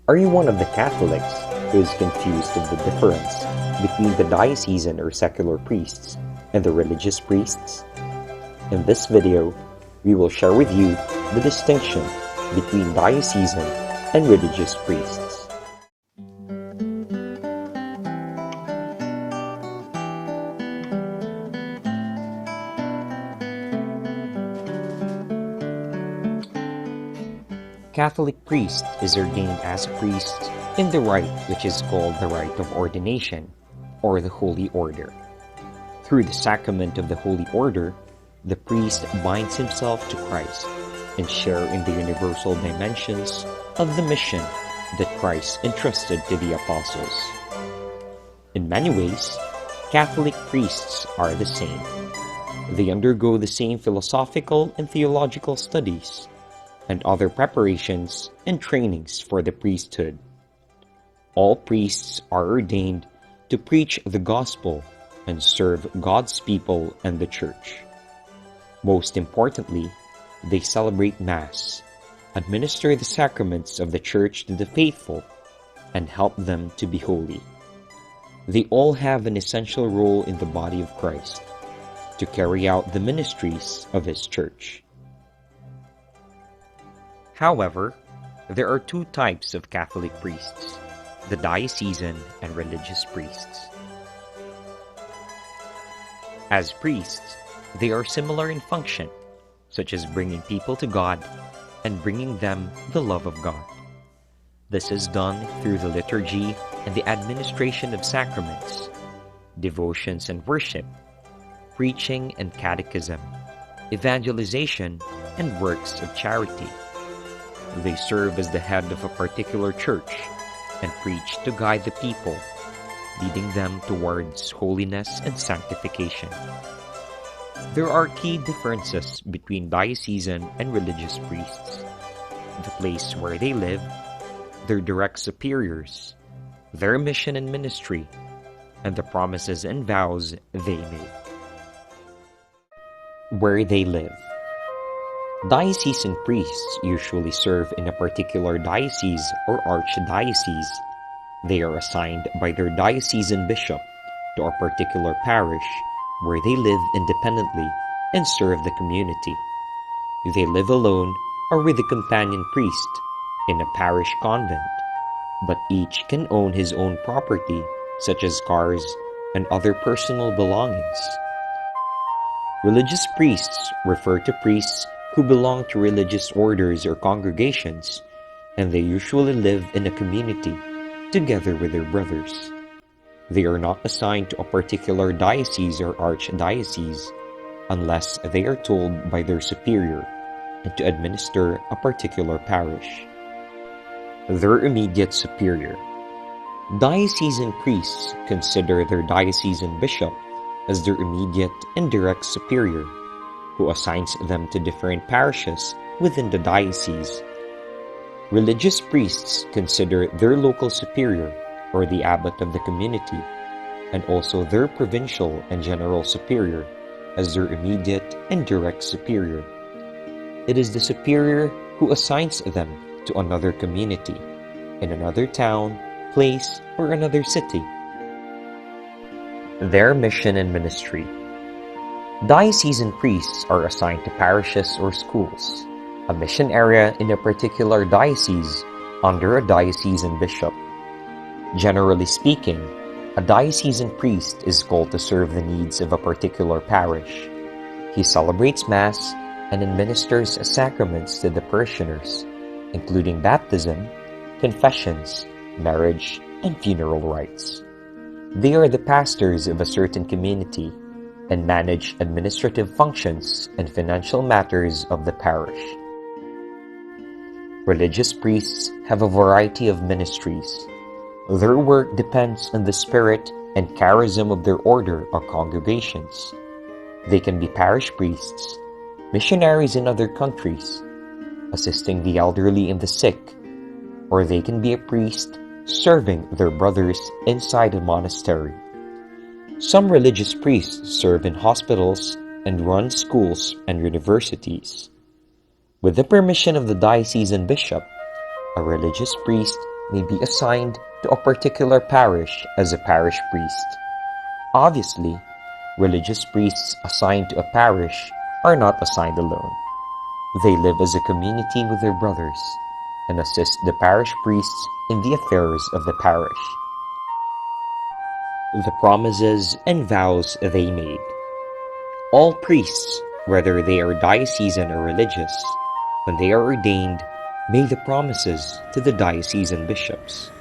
Are you one of the Catholics who is confused of the difference between the diocesan or secular priests and the religious priests? In this video, we will share with you the distinction between diocesan and religious priests. Catholic priest is ordained as a priest in the rite which is called the Rite of Ordination, or the Holy Order. Through the sacrament of the Holy Order, the priest binds himself to Christ and share in the universal dimensions of the mission that Christ entrusted to the apostles. In many ways, Catholic priests are the same. They undergo the same philosophical and theological studies and other preparations and trainings for the priesthood. All priests are ordained to preach the gospel and serve God's people and the church. Most importantly, they celebrate Mass, administer the sacraments of the church to the faithful, and help them to be holy. They all have an essential role in the body of Christ to carry out the ministries of His church. However, there are two types of Catholic priests, the diocesan and religious priests. As priests, they are similar in function, such as bringing people to God and bringing them the love of God. This is done through the liturgy and the administration of sacraments, devotions and worship, preaching and catechism, evangelization, and works of charity. They serve as the head of a particular church and preach to guide the people, leading them towards holiness and sanctification. There are key differences between diocesan and religious priests: the place where they live, their direct superiors, their mission and ministry, and the promises and vows they make. Where they live. Diocesan priests usually serve in a particular diocese or archdiocese. They are assigned by their diocesan bishop to a particular parish where they live independently and serve the community. They live alone or with a companion priest in a parish convent, but each can own his own property, such as cars and other personal belongings. Religious priests refer to priests who belong to religious orders or congregations, and they usually live in a community together with their brothers. They are not assigned to a particular diocese or archdiocese unless they are told by their superior and to administer a particular parish. Their immediate superior. Diocesan priests consider their diocesan bishop as their immediate and direct superior, who assigns them to different parishes within the diocese. Religious priests consider their local superior, or the abbot of the community, and also their provincial and general superior as their immediate and direct superior. It is the superior who assigns them to another community, in another town, place, or another city. Their mission and ministry. Diocesan priests are assigned to parishes or schools, a mission area in a particular diocese under a diocesan bishop. Generally speaking, a diocesan priest is called to serve the needs of a particular parish. He celebrates Mass and administers sacraments to the parishioners, including baptism, confessions, marriage, and funeral rites. They are the pastors of a certain community and manage administrative functions and financial matters of the parish. Religious priests have a variety of ministries. Their work depends on the spirit and charism of their order or congregations. They can be parish priests, missionaries in other countries, assisting the elderly and the sick, or they can be a priest serving their brothers inside a monastery. Some religious priests serve in hospitals and run schools and universities. With the permission of the diocesan bishop, a religious priest may be assigned to a particular parish as a parish priest. Obviously, religious priests assigned to a parish are not assigned alone. They live as a community with their brothers and assist the parish priests in the affairs of the parish. The promises and vows they made. All priests, whether they are diocesan or religious, when they are ordained, make the promises to the diocesan bishops.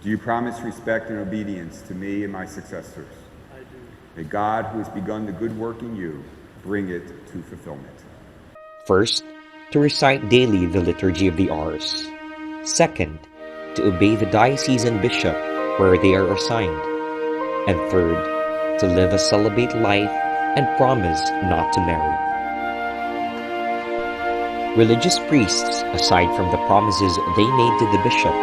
Do you promise respect and obedience to me and my successors? I do. May God, who has begun the good work in you, bring it to fulfillment. First, to recite daily the Liturgy of the Hours. Second, to obey the diocesan bishop where they are assigned. And third, to live a celibate life and promise not to marry. Religious priests, aside from the promises they made to the bishop,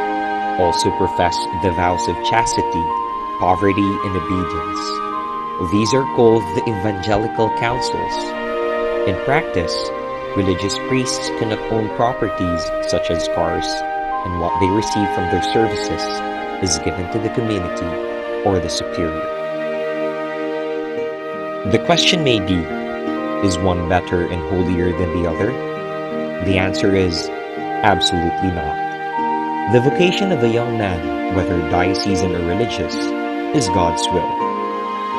also profess the vows of chastity, poverty, and obedience. These are called the evangelical counsels. In practice, religious priests cannot own properties such as cars, and what they receive from their services is given to the community or the superior. The question may be, is one better and holier than the other? The answer is absolutely not. The vocation of a young man, whether diocesan or religious, is God's will.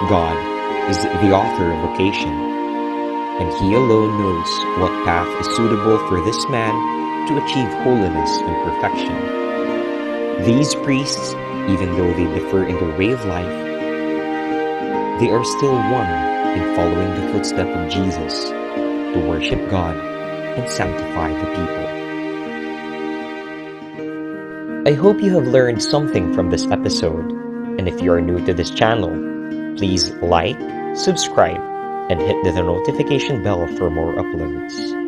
God is the author of vocation, and He alone knows what path is suitable for this man to achieve holiness and perfection. These priests, even though they differ in their way of life, they are still one in following the footsteps of Jesus to worship God and sanctify the people. I hope you have learned something from this episode, and if you are new to this channel, please like, subscribe, and hit the notification bell for more uploads.